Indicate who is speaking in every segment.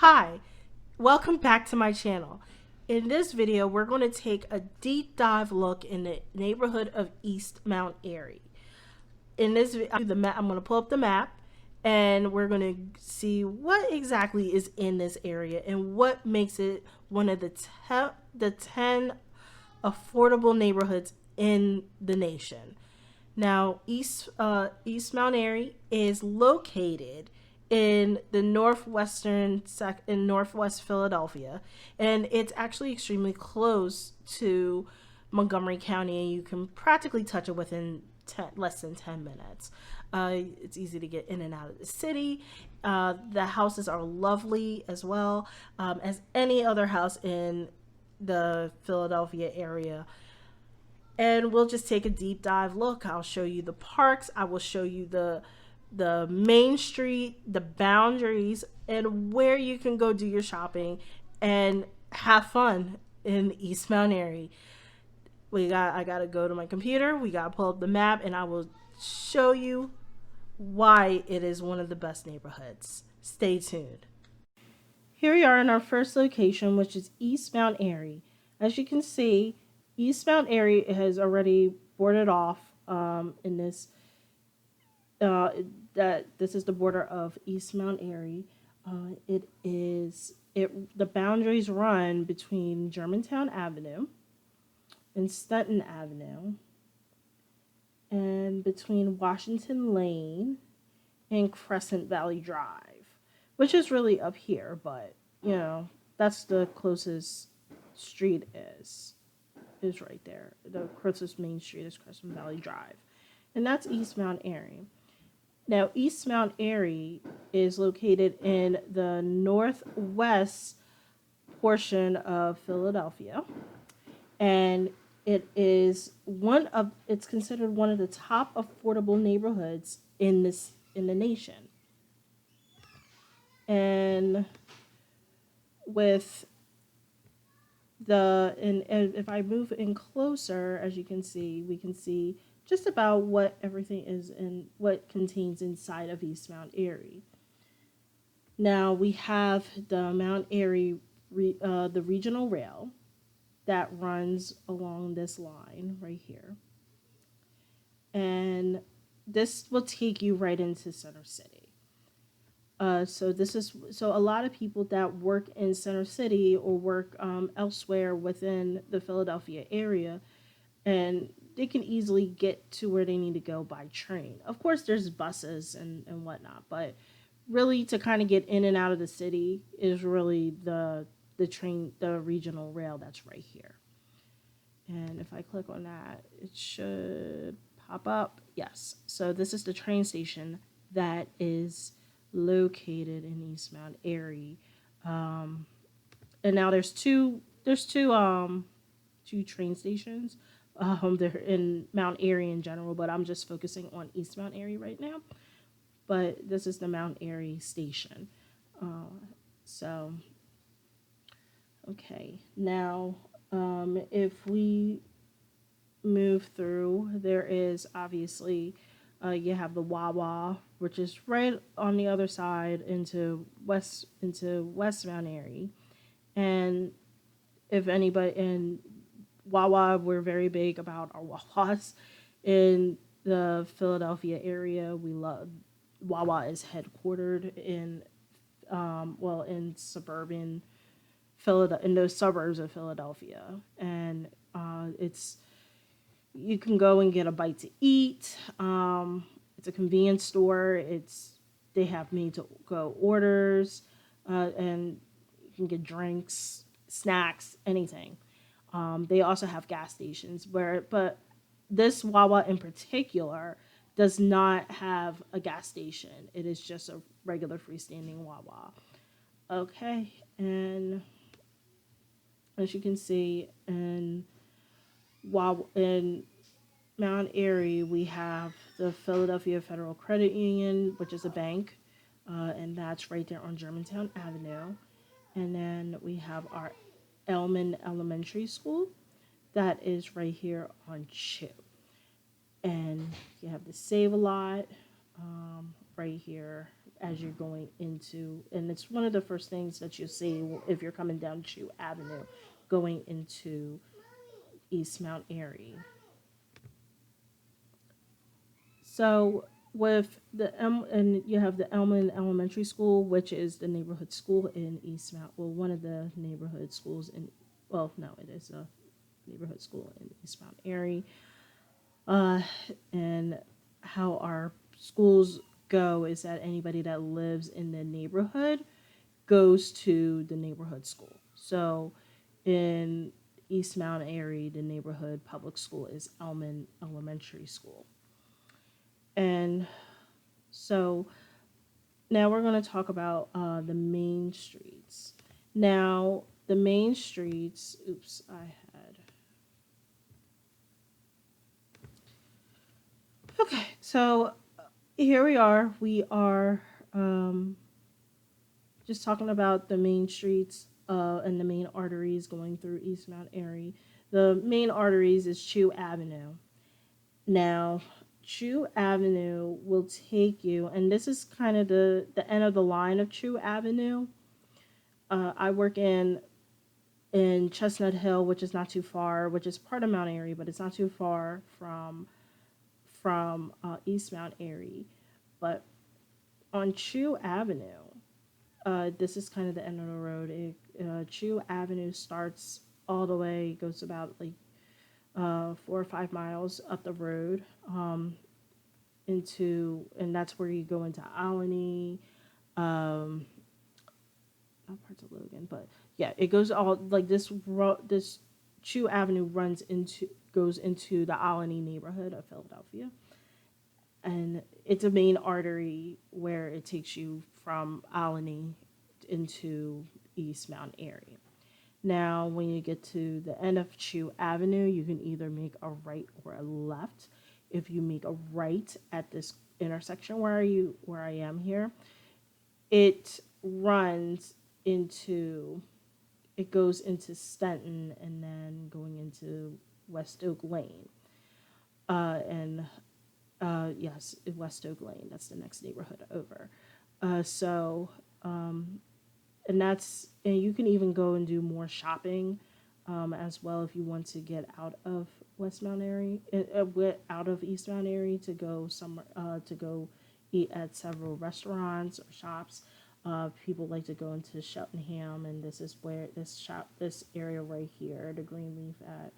Speaker 1: Hi, welcome back to my channel. In this video, we're going to take a deep dive look in the neighborhood of East Mount Airy. In this video, I'm going to pull up the map and we're going to see what exactly is in this area and what makes it one of the 10 affordable neighborhoods in the nation. Now, East Mount Airy is located in the in northwest Philadelphia, and it's actually extremely close to Montgomery County, and you can practically touch it within less than 10 minutes. It's easy to get in and out of the city. The houses are lovely as well as any other house in the Philadelphia area. And we'll just take a deep dive look. I'll show you the parks. I will show you the main street, the boundaries, and where you can go do your shopping and have fun in East Mount Airy. I gotta go to my computer. We gotta pull up the map, and I will show you why it is one of the best neighborhoods. Stay tuned. Here we are in our first location, which is East Mount Airy. As you can see, East Mount Airy has already boarded off in this. That this is the border of East Mount Airy. The boundaries run between Germantown Avenue and Staten Avenue, and between Washington Lane and Crescent Valley Drive, which is really up here, but you know that's the closest street is right there. The closest main street is Crescent Valley Drive, and that's East Mount Airy. Now, East Mount Airy is located in the northwest portion of Philadelphia, and it's considered one of the top affordable neighborhoods in the nation. And if I move in closer, as you can see, we can see just about what everything is and what contains inside of East Mount Airy. Now we have the Mount Airy, the regional rail that runs along this line right here. And this will take you right into Center City. So a lot of people that work in Center City or work elsewhere within the Philadelphia area, and they can easily get to where they need to go by train. Of course, there's buses and whatnot, but really to kind of get in and out of the city is really the regional rail that's right here. And if I click on that, it should pop up. Yes. So this is the train station that is located in East Mount Airy. And now there's two train stations. They're in Mount Airy in general, but I'm just focusing on East Mount Airy right now. But this is the Mount Airy station. Okay. Now, if we move through, there is obviously you have the Wawa, which is right on the other side into West Mount Airy, and if anybody in Wawa, we're very big about our Wawas in the Philadelphia area. We love Wawa is headquartered in in suburban Philadelphia, in those suburbs of Philadelphia, and you can go and get a bite to eat. It's a convenience store. They have made to go orders, and you can get drinks, snacks, anything. They also have gas stations but this Wawa in particular does not have a gas station. It is just a regular freestanding Wawa. Okay, and as you can see in Mount Airy, we have the Philadelphia Federal Credit Union, which is a bank, and that's right there on Germantown Avenue. And then we have our Elman Elementary School that is right here on Chew. And you have the Save-A-Lot right here as you're going into, and it's one of the first things that you see if you're coming down Chew Avenue going into East Mount Airy. So with and you have the Elman Elementary School, which is the neighborhood school in East Mount. Well, one of the neighborhood schools in. Well, no, it is a neighborhood school in East Mount Airy. Uh, and how our schools go is that anybody that lives in the neighborhood goes to the neighborhood school. So in East Mount Airy, the neighborhood public school is Elman Elementary School. And so now we're going to talk about the main streets. Now, the main streets, oops, I had. Okay, so here we are. We are just talking about the main streets and the main arteries going through East Mount Airy. The main arteries is Chew Avenue. Now, Chew Avenue will take you, and this is kind of the end of the line of Chew Avenue. I work in Chestnut Hill, which is not too far, which is part of Mount Airy, but it's not too far from East Mount Airy. But on Chew Avenue, this is kind of the end of the road. Chew Avenue starts all the way, goes about like 4 or 5 miles up the road and that's where you go into Alany, not parts of Logan, but yeah, it goes all like this Chew Avenue goes into the Alany neighborhood of Philadelphia, and it's a main artery where it takes you from Alany into East Mount Airy. Now, when you get to the end of Chew Avenue, you can either make a right or a left. If you make a right at this intersection where I am here, it runs into it goes into Stenton and then going into West Oak Lane. And yes, West Oak Lane. That's the next neighborhood over. So and you can even go and do more shopping as well if you want to get out of West Mount Airy, out of East Mount Airy to go somewhere to go eat at several restaurants or shops. People like to go into Cheltenham, and this is where this area right here, the Greenleaf at.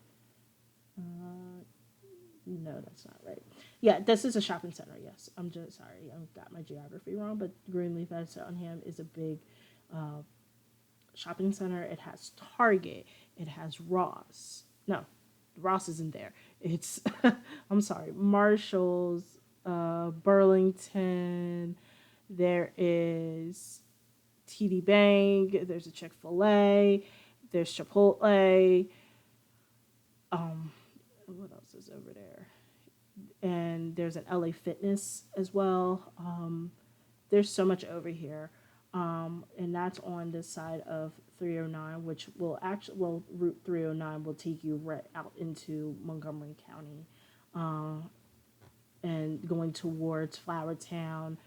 Speaker 1: No, that's not right. Yeah, this is a shopping center. Yes, I'm just sorry, I got my geography wrong. But Greenleaf at Cheltenham is a big shopping center. It has Target. It has Ross. No, Ross isn't there. It's I'm sorry, Marshalls, Burlington. There is TD Bank. There's a Chick-fil-A. There's Chipotle. What else is over there? And there's an LA Fitness as well. There's so much over here. And that's on this side of 309, which Route 309 will take you right out into Montgomery County, and going towards Flourtown.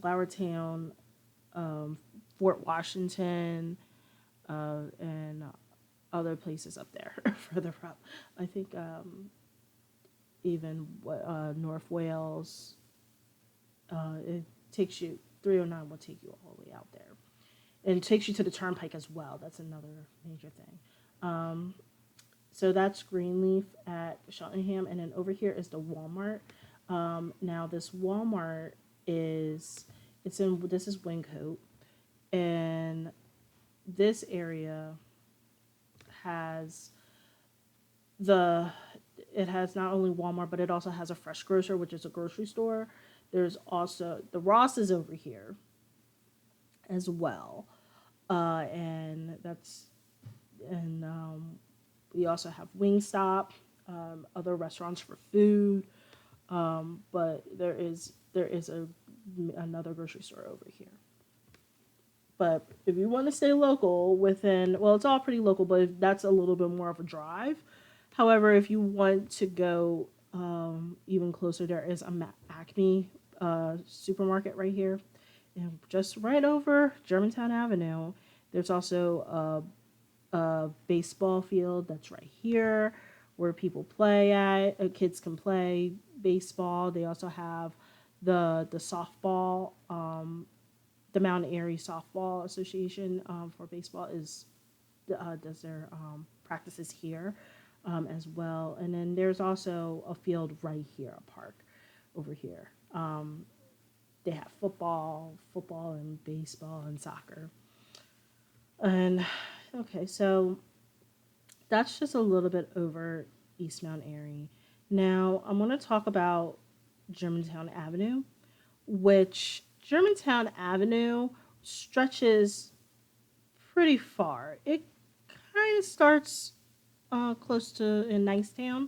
Speaker 1: Flourtown, Fort Washington, and other places up there further up. I think even North Wales. It takes you 309 will take you all the way out there, and it takes you to the turnpike as well. That's another major thing. So that's Greenleaf at Cheltenham, and then over here is the Walmart. Now this Walmart this is Wingcote, and this area has it has not only Walmart, but it also has a Fresh Grocer, which is a grocery store. There's also the Ross is over here as well, and we also have Wingstop, other restaurants for food, but there is another grocery store over here. But if you want to stay local it's all pretty local, but that's a little bit more of a drive. However, if you want to go Even closer, there is a Acme supermarket right here. And just right over Germantown Avenue, there's also a baseball field that's right here where people play at. Kids can play baseball. They also have the softball. The Mount Airy Softball Association for baseball is does their practices here as well. And then there's also a field right here, a park over here. They have football and baseball and soccer. And okay, so that's just a little bit over East Mount Airy. Now I'm going to talk about Germantown Avenue, which Germantown Avenue stretches pretty far. It kind of starts close to in Nicetown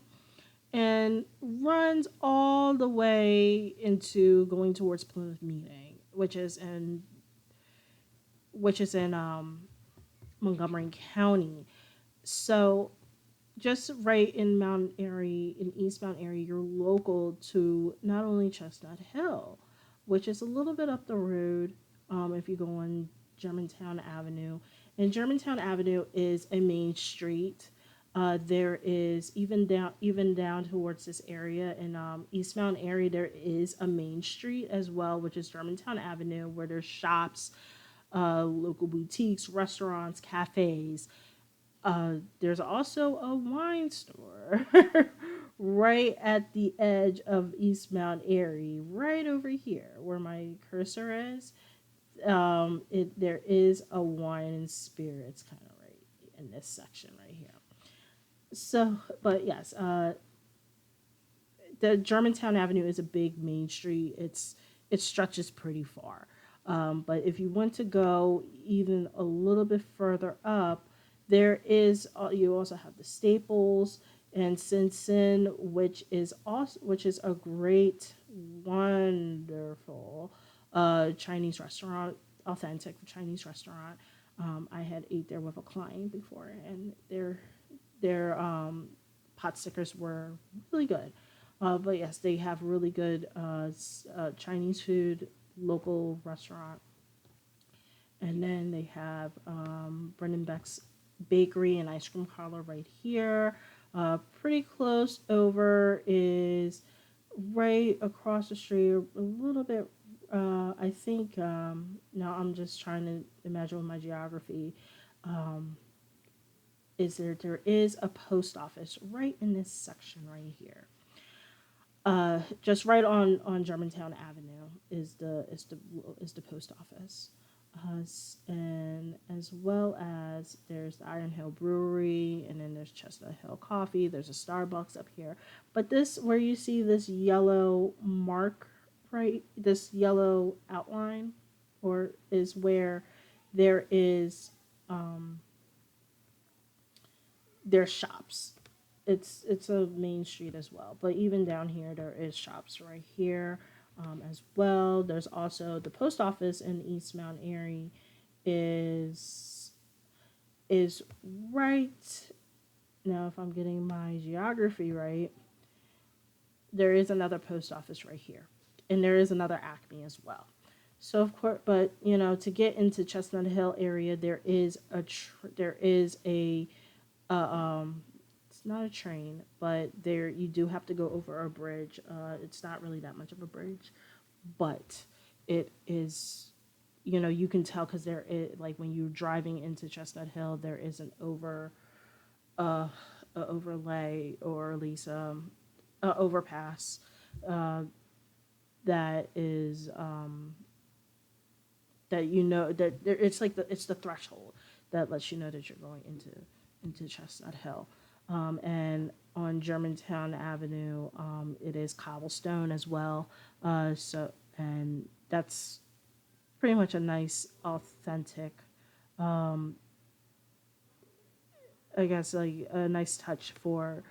Speaker 1: and runs all the way into going towards Plymouth Meeting, which is in Montgomery County. So just right in Mount Airy, in East Mount Airy, you're local to not only Chestnut Hill, which is a little bit up the road if you go on Germantown Avenue. And Germantown Avenue is a main street. There is even down towards this area in East Mount Airy. There is a main street as well, which is Germantown Avenue, where there's shops, local boutiques, restaurants, cafes. There's also a wine store right at the edge of East Mount Airy, right over here where my cursor is. There is a wine and spirits kind of right in this section right here. So, but yes, the Germantown Avenue is a big main street. It stretches pretty far. But if you want to go even a little bit further up, there is you also have the Staples and Sin, which is a great, wonderful Chinese restaurant, authentic Chinese restaurant. I had ate there with a client before, and their pot stickers were really good. But yes, they have really good Chinese food, local restaurant. And then they have Brendan Beck's Bakery and Ice Cream Parlor right here. Pretty close over is right across the street, a little bit. I think now I'm just trying to imagine with my geography. Um, is there is a post office right in this section right here. Just right on Germantown Avenue is the post office, and as well as there's the Iron Hill Brewery, and then there's Chestnut Hill Coffee. There's a Starbucks up here, but this where you see this yellow mark, right? This yellow outline, or is where there is um, there's shops. It's a main street as well, but even down here there is shops right here as well. There's also the post office in East Mount Airy is is right now. If I'm getting my geography right, there is another post office right here, and there is another Acme as well. So of course, but to get into Chestnut Hill area, there is a it's not a train, but there you do have to go over a bridge. It's not really that much of a bridge, but it is. You can tell because there is, like, when you're driving into Chestnut Hill, there is an uh, a overlay, or at least a overpass uh, that is that it's like it's the threshold that lets you know that you're going into Chestnut Hill. And on Germantown Avenue, it is cobblestone as well. And that's pretty much a nice, authentic, um, I guess, like a nice touch for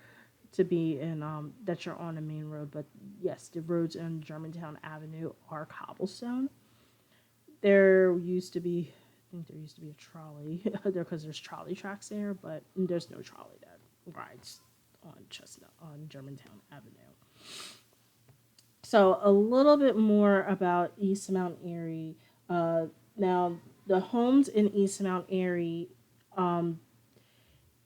Speaker 1: to be in that you're on a main road. But yes, the roads on Germantown Avenue are cobblestone. There used to be, I think there used to be a trolley there because there's trolley tracks there, but there's no trolley that rides on Chestnut on Germantown Avenue. So a little bit more about East Mount Airy. Now, the homes in East Mount Airy um,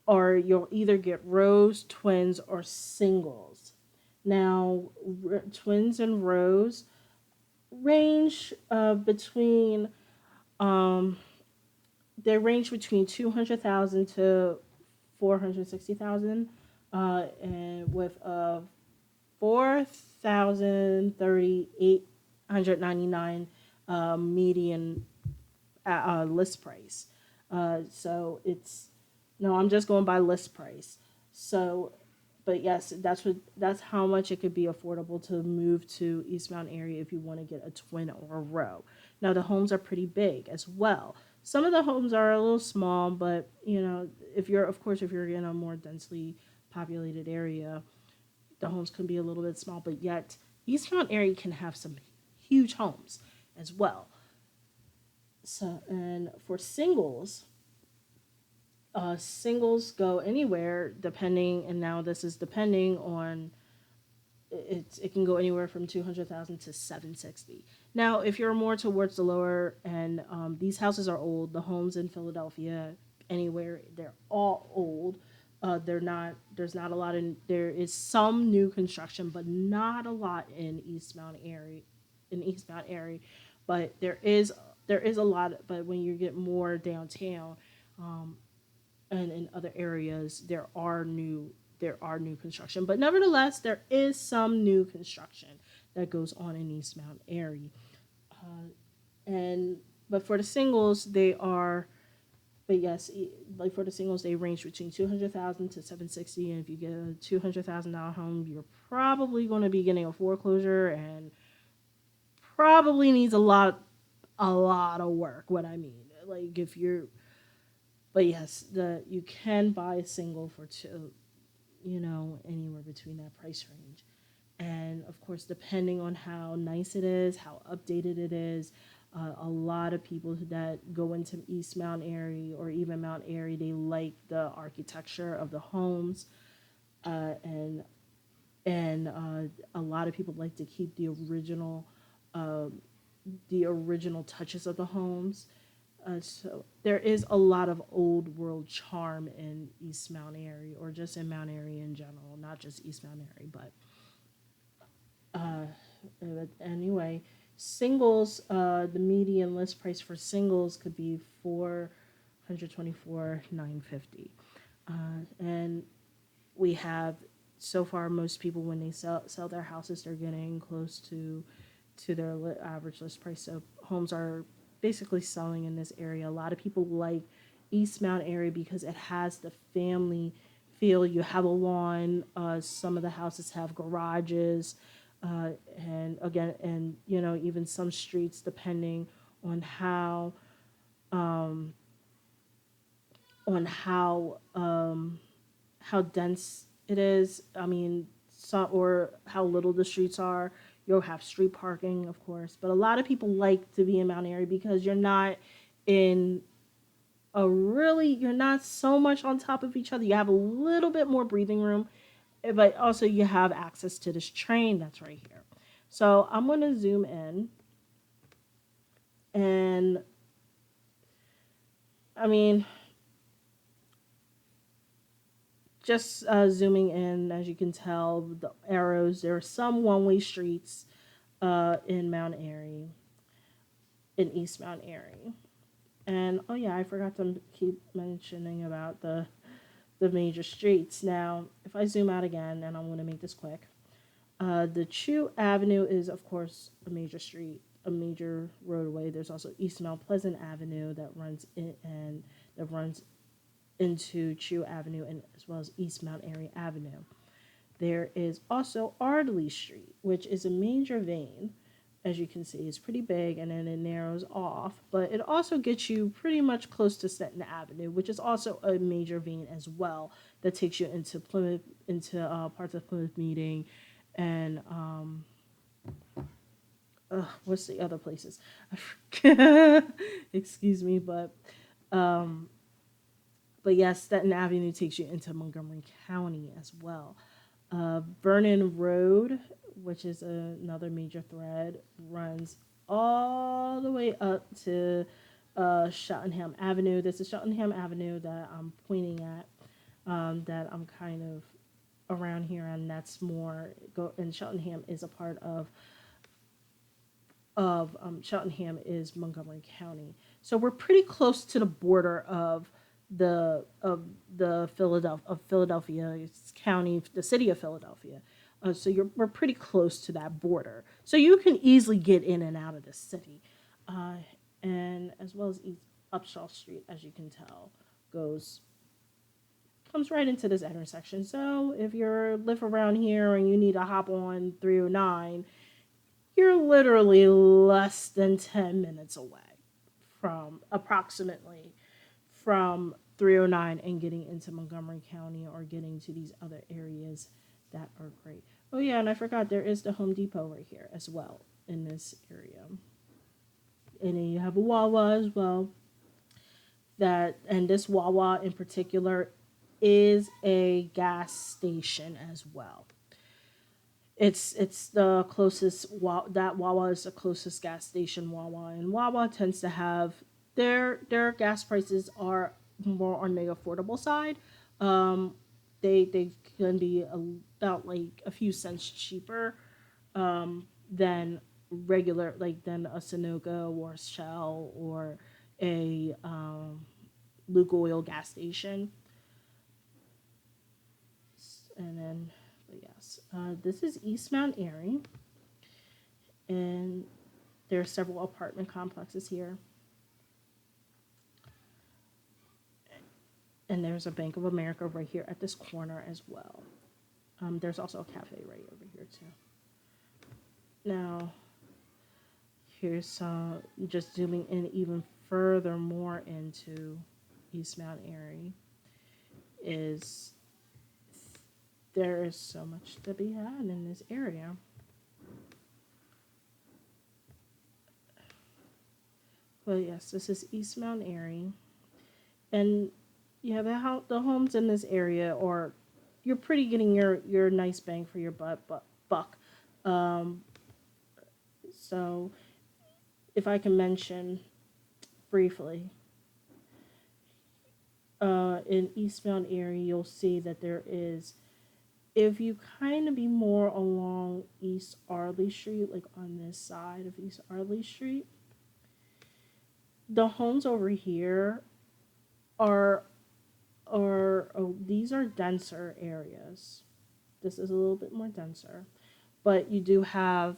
Speaker 1: are you'll either get rows, twins, or singles. Now, twins and rows range between um, they range between 200,000 to 460,000, and with 4,038 median list price. So it's no, I'm just going by list price. So, but yes, that's how much it could be affordable to move to East Mount Area if you want to get a twin or a row. Now the homes are pretty big as well. Some of the homes are a little small, but if you're of course if you're in a more densely populated area, the homes can be a little bit small, but yet East Mount Airy can have some huge homes as well. So, and for singles, singles go anywhere depending, and now this is depending on it can go anywhere from 200,000 to 760. Now, if you're more towards the lower end, these houses are old. The homes in Philadelphia, anywhere, they're all old. They're not. There's not a lot in. There is some new construction, but not a lot in East Mount Airy. In East Mount Airy, but there is a lot. But when you get more downtown, um, and in other areas there are new construction, but nevertheless there is some new construction that goes on in East Mount Airy. And but for the singles they are but yes, like for the singles they range between 200,000 to 760, and if you get a $200,000 home you're probably going to be getting a foreclosure and probably needs a lot of work. What I mean, like if you're but yes, the you can buy a single for two, anywhere between that price range. And of course, depending on how nice it is, how updated it is, a lot of people that go into East Mount Airy or even Mount Airy, they like the architecture of the homes, and a lot of people like to keep uh, the original touches of the homes. So there is a lot of old world charm in East Mount Airy, or just in Mount Airy in general, not just East Mount Airy. But anyway, singles, the median list price for singles could be 424,950, and we have so far most people when they sell their houses they're getting close to their average list price. So homes are basically selling in this area. A lot of people like East Mount area because it has the family feel. You have a lawn. Some of the houses have garages, and again, and even some streets, depending on how on how dense it is. I mean, some or how little the streets are. You'll have street parking, of course, but a lot of people like to be in Mount Airy because in you're not so much on top of each other. You have a little bit more breathing room, but also you have access to this train that's right here. So I'm going to zoom in, and I mean, just zooming in, as you can tell, the arrows, there are some one-way streets in Mount Airy, in East Mount Airy. And oh yeah, I forgot to keep mentioning about the major streets. Now, if I zoom out again, and I'm going to make this quick, the Chew Avenue is, of course, a major street, a major roadway. There's also East Mount Pleasant Avenue that runs into Chew Avenue, and as well as East Mount Airy Avenue. There is also Ardley Street, which is a major vein. As you can see, it's pretty big and then it narrows off, but it also gets you pretty much close to Stanton Avenue, which is also a major vein as well that takes you into Plymouth, into parts of Plymouth Meeting, and what's the other places? Excuse me, but yes, Stanton Avenue takes you into Montgomery County as well. Vernon Road, which is another major thread, runs all the way up to Cheltenham Avenue. This is Cheltenham Avenue that I'm pointing at, that I'm kind of around here, and that's more go. And Cheltenham is a part of Cheltenham is Montgomery County, so we're pretty close to the border of Philadelphia County, the city of Philadelphia. So we're pretty close to that border, so you can easily get in and out of the city, uh, and as well as East Upshaw Street, as you can tell, goes comes right into this intersection. So if you live around here and you need to hop on 309, you're literally less than 10 minutes away from approximately from 309 and getting into Montgomery County or getting to these other areas that are great. Oh yeah, and I forgot there is the Home Depot right here as well in this area. And then you have a Wawa as well. And this Wawa in particular is a gas station as well. It's the closest that Wawa is the closest gas station Wawa, and Wawa tends to have their gas prices are more on the affordable side. Um, they can be about like a few cents cheaper than regular like than a Sunoco or Shell or a Luke Oil gas station. And then, but yes, this is East Mount Airy, and there are several apartment complexes here. And there's a Bank of America right here at this corner as well. There's also a cafe right over here too. Now, here's just zooming in even further more into East Mount Airy. Is there is so much to be had in this area. But yes, this is East Mount Airy, and yeah, the homes in this area are you're pretty getting your nice bang for your buck. Um, so if I can mention briefly, in East Mount Airy, you'll see that there is, if you kind of be more along East Ardley Street, like on this side of East Ardley Street, the homes over here are these are denser areas. This is a little bit more denser, but you do have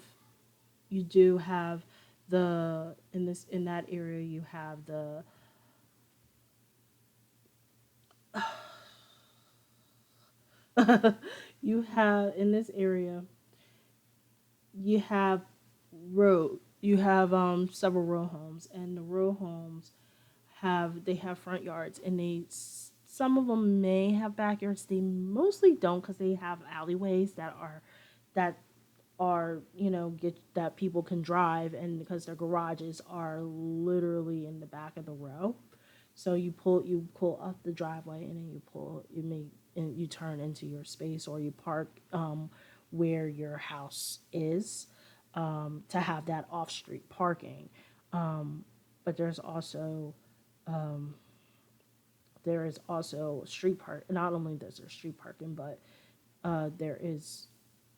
Speaker 1: the in that area you have the you have in this area you have you have several row homes, and the row homes they have front yards, and some of them may have backyards. They mostly don't because they have alleyways that get that people can drive, and because their garages are literally in the back of the row. So you pull up the driveway, and then you turn into your space, or you park where your house is, to have that off street parking. But there is also street park. Not only is there street parking, but there is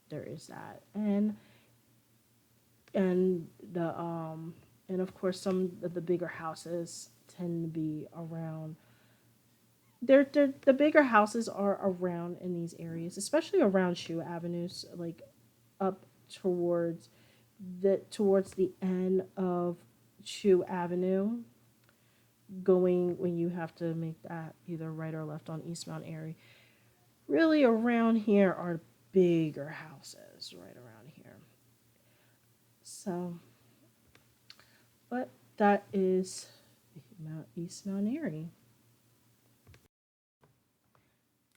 Speaker 1: that, and the and of course some of the bigger houses tend to be around. The bigger houses are around in these areas, especially around shoe avenues, like up towards the end of Shoe Avenue, going when you have to make that either right or left on East Mount Airy. Really, around here are bigger houses right around here. So, but that is East Mount Airy.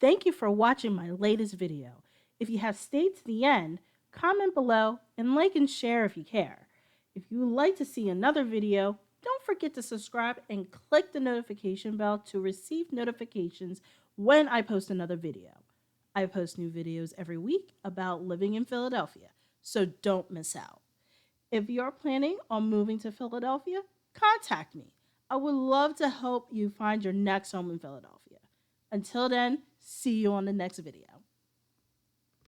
Speaker 1: Thank you for watching my latest video. If you have stayed to the end, comment below and like and share if you care. If you would like to see another video, don't forget to subscribe and click the notification bell to receive notifications when I post another video. I post new videos every week about living in Philadelphia, so don't miss out. If you're planning on moving to Philadelphia, contact me. I would love to help you find your next home in Philadelphia. Until then, see you on the next video.